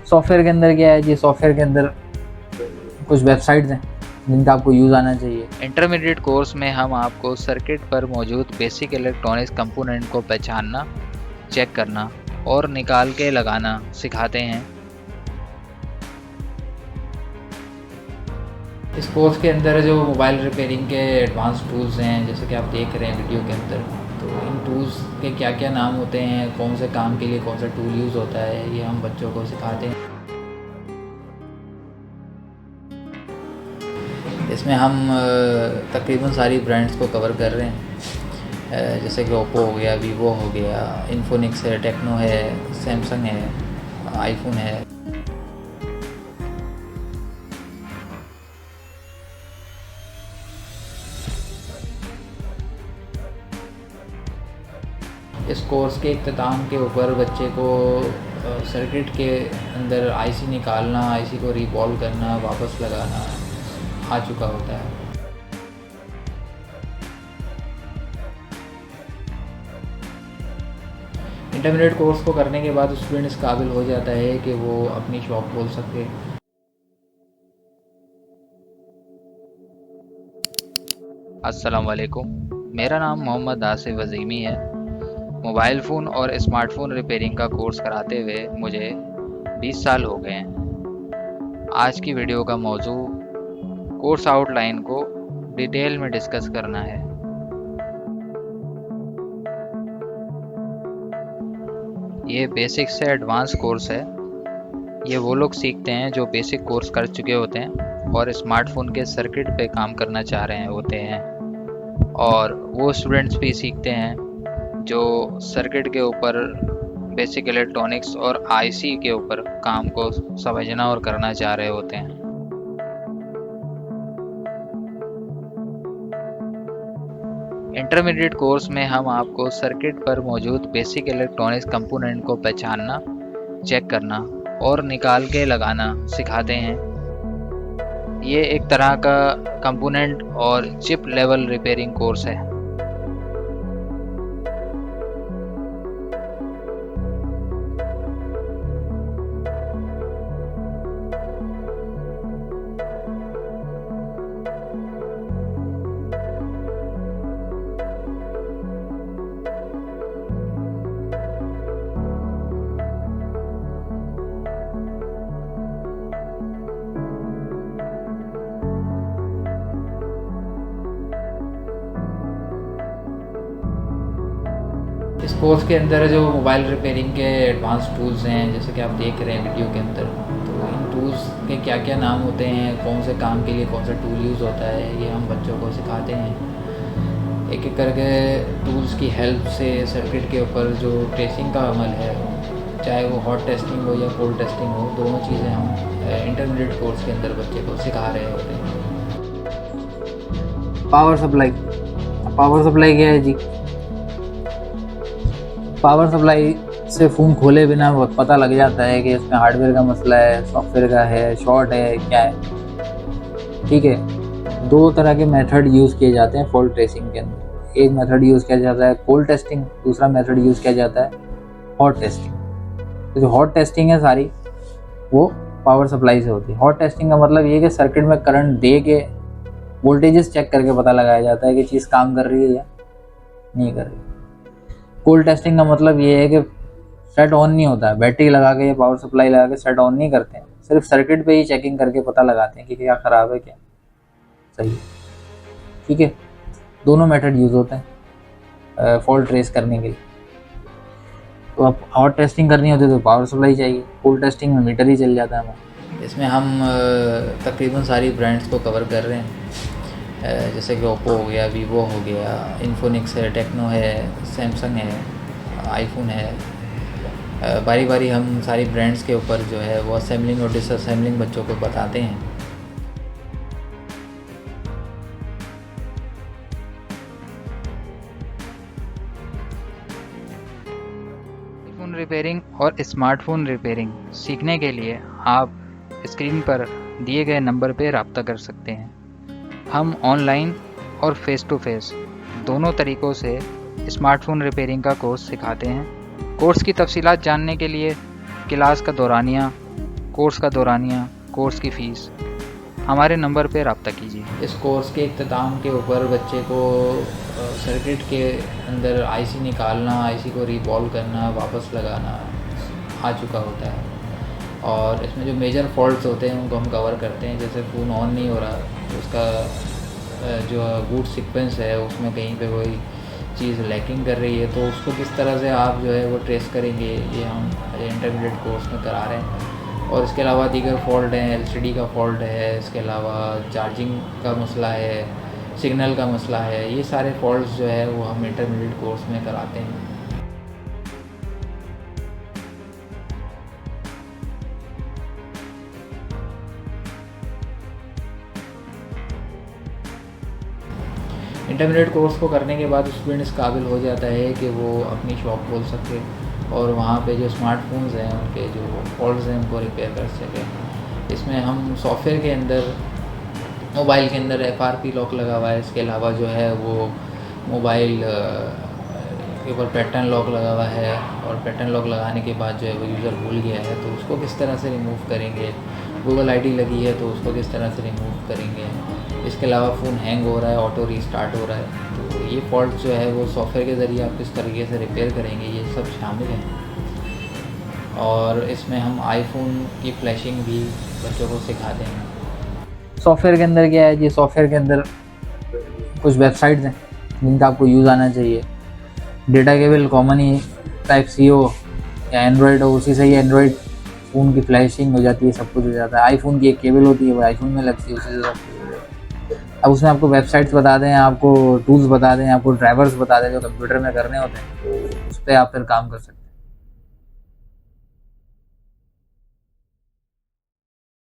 Software के अंदर क्या है जी, सॉफ्टवेयर के अंदर कुछ वेबसाइट्स हैं जिनका आपको यूज़ आना चाहिए। इंटरमीडिएट कोर्स में हम आपको सर्किट पर मौजूद बेसिक इलेक्ट्रॉनिक्स कंपोनेंट को पहचानना, चेक करना और निकाल के लगाना सिखाते हैं। इस कोर्स के अंदर जो मोबाइल रिपेयरिंग के एडवांस टूल्स हैं, जैसे कि आप देख रहे हैं वीडियो के अंदर, तो इन टूल्स के क्या क्या नाम होते हैं, कौन से काम के लिए कौन सा टूल यूज़ होता है, ये हम बच्चों को सिखाते हैं। इसमें हम तकरीबन सारी ब्रांड्स को कवर कर रहे हैं, जैसे कि ओप्पो हो गया, वीवो हो गया, इन्फोनिक्स है, टेक्नो है, सैमसंग है, आईफोन है। इस कोर्स के इख्तिताम के ऊपर बच्चे को सर्किट के अंदर आईसी निकालना, आईसी को रिवॉल्व करना, वापस लगाना आ चुका होता है। इंटरमीडिएट कोर्स को करने के बाद स्टूडेंट इस काबिल हो जाता है कि वो अपनी शॉप खोल सके। अस्सलाम वालेकुम, मेरा नाम मोहम्मद आसिफ वज़ीमी है। मोबाइल फ़ोन और स्मार्टफ़ोन रिपेयरिंग का कोर्स कराते हुए मुझे 20 साल हो गए हैं। आज की वीडियो का मौजू कोर्स आउटलाइन को डिटेल में डिस्कस करना है। ये बेसिक से एडवांस कोर्स है। ये वो लोग सीखते हैं जो बेसिक कोर्स कर चुके होते हैं और स्मार्टफोन के सर्किट पे काम करना चाह रहे होते हैं, और वो स्टूडेंट्स भी सीखते हैं जो सर्किट के ऊपर, बेसिक इलेक्ट्रॉनिक्स और आईसी के ऊपर काम को समझना और करना चाह रहे होते हैं। इंटरमीडिएट कोर्स में हम आपको सर्किट पर मौजूद बेसिक इलेक्ट्रॉनिक्स कंपोनेंट को पहचानना, चेक करना और निकाल के लगाना सिखाते हैं। ये एक तरह का कंपोनेंट और चिप लेवल रिपेयरिंग कोर्स है। इस कोर्स के अंदर जो मोबाइल रिपेयरिंग के एडवांस टूल्स हैं, जैसे कि आप देख रहे हैं वीडियो के अंदर, तो इन टूल्स के क्या क्या नाम होते हैं, कौन से काम के लिए कौन सा टूल यूज़ होता है, ये हम बच्चों को सिखाते हैं। एक एक करके टूल्स की हेल्प से सर्किट के ऊपर जो ट्रेसिंग का अमल है, चाहे वो हॉट टेस्टिंग हो या कोल्ड टेस्टिंग हो, दोनों चीज़ें हम इंटरमीडिएट कोर्स के अंदर बच्चे को सिखा रहे होते हैं। पावर सप्लाई, पावर सप्लाई क्या है जी? पावर सप्लाई से फ़ोन खोले बिना पता लग जाता है कि इसमें हार्डवेयर का मसला है, सॉफ्टवेयर का है, शॉर्ट है, क्या है। ठीक है, दो तरह के मेथड यूज़ किए जाते हैं फॉल्ट ट्रेसिंग के अंदर। एक मेथड यूज़ किया जाता है कोल्ड टेस्टिंग, दूसरा मेथड यूज़ किया जाता है हॉट टेस्टिंग। तो जो हॉट टेस्टिंग है सारी, वो पावर सप्लाई से होती है। हॉट टेस्टिंग का मतलब ये है कि सर्किट में करंट दे के वोल्टेजेस चेक करके पता लगाया जाता है कि चीज़ काम कर रही है या नहीं कर रही। कोल्ड टेस्टिंग का मतलब ये है कि सेट ऑन नहीं होता है, बैटरी लगा के या पावर सप्लाई लगा के सेट ऑन नहीं करते हैं, सिर्फ सर्किट पे ही चेकिंग करके पता लगाते हैं कि क्या ख़राब है, क्या सही है। ठीक है, दोनों मेथड यूज़ होते हैं फॉल्ट ट्रेस करने के लिए। तो अब हॉट टेस्टिंग करनी होती है तो पावर सप्लाई चाहिए, कोल्ड टेस्टिंग में मीटर ही चल जाता है हमारा। इसमें हम तकरीबन सारी ब्रांड्स को कवर कर रहे हैं, जैसे कि ओप्पो हो गया, वीवो हो गया, इन्फोनिक्स है, टेक्नो है, सैमसंग है, आईफोन है। बारी बारी हम सारी ब्रांड्स के ऊपर जो है वो असेंबलिंग और डिसअसेंबलिंग बच्चों को बताते हैं। फ़ोन रिपेयरिंग और स्मार्टफ़ोन रिपेयरिंग सीखने के लिए आप स्क्रीन पर दिए गए नंबर पर रब्ता कर सकते हैं। हम ऑनलाइन और फेस टू फेस दोनों तरीक़ों से स्मार्टफ़ोन रिपेयरिंग का कोर्स सिखाते हैं। कोर्स की तफसीलात जानने के लिए क्लास का दौरानिया कोर्स का दौरानिया, कोर्स की फ़ीस, हमारे नंबर पे रब्ता कीजिए। इस कोर्स के इख्तिताम के ऊपर बच्चे को सर्किट के अंदर आईसी निकालना, आईसी को रीबॉल करना, वापस लगाना आ चुका होता है। और इसमें जो मेजर फॉल्ट्स होते हैं उनको हम कवर करते हैं। जैसे फ़ोन ऑन नहीं हो रहा, तो उसका जो बूट सीक्वेंस है उसमें कहीं पे कोई चीज़ लैकिंग कर रही है, तो उसको किस तरह से आप जो है वो ट्रेस करेंगे, ये हम इंटरमीडिएट कोर्स में करा रहे हैं। और इसके अलावा दीगर फॉल्ट हैं, एलसीडी का फॉल्ट है, इसके अलावा चार्जिंग का मसला है, सिग्नल का मसला है, ये सारे फॉल्ट्स जो है वो हम इंटरमीडिएट कोर्स में कराते हैं। इंटरमीडिएट कोर्स को करने के बाद स्टूडेंट इस काबिल हो जाता है कि वो अपनी शॉप खोल सके और वहाँ पे जो स्मार्टफोन्स हैं उनके जो फॉल्ट्स हैं उनको रिपेयर कर सकें। इसमें हम सॉफ्टवेयर के अंदर, मोबाइल के अंदर FRP लॉक लगा हुआ है। इसके अलावा जो है वो मोबाइल के ऊपर पैटर्न लॉक लगा हुआ है, और पैटर्न लॉक लगाने के बाद जो है वो यूज़र भूल गया है तो उसको किस तरह से रिमूव करेंगे। गूगल आईडी लगी है तो उसको किस तरह से रिमूव करेंगे। इसके अलावा फ़ोन हैंग हो रहा है, ऑटो रीस्टार्ट हो रहा है, तो ये फॉल्ट जो है वो सॉफ्टवेयर के ज़रिए आप किस तरीके से रिपेयर करेंगे, ये सब शामिल है। और इसमें हम आईफोन की फ्लैशिंग भी बच्चों को सिखाते हैं। सॉफ्टवेयर के अंदर क्या है जी, सॉफ्टवेयर के अंदर कुछ वेबसाइट्स हैं जिनका आपको यूज़ आना चाहिए। डेटा केबल कॉमन ही Type-C हो या एंड्रॉयड हो, उसी से ही एंड्रॉयड फ़ोन की फ्लैशिंग हो जाती है, सब कुछ हो जाता है। आईफोन की एक केबल होती है, वो आईफोन में लगती है, उसी से सब कुछ हो जाता है। अब उसमें आपको वेबसाइट्स बता दें, आपको टूल्स बता दें, आपको ड्राइवर्स बता दें जो कंप्यूटर में करने होते हैं, तो उस पर आप फिर काम कर सकते हैं।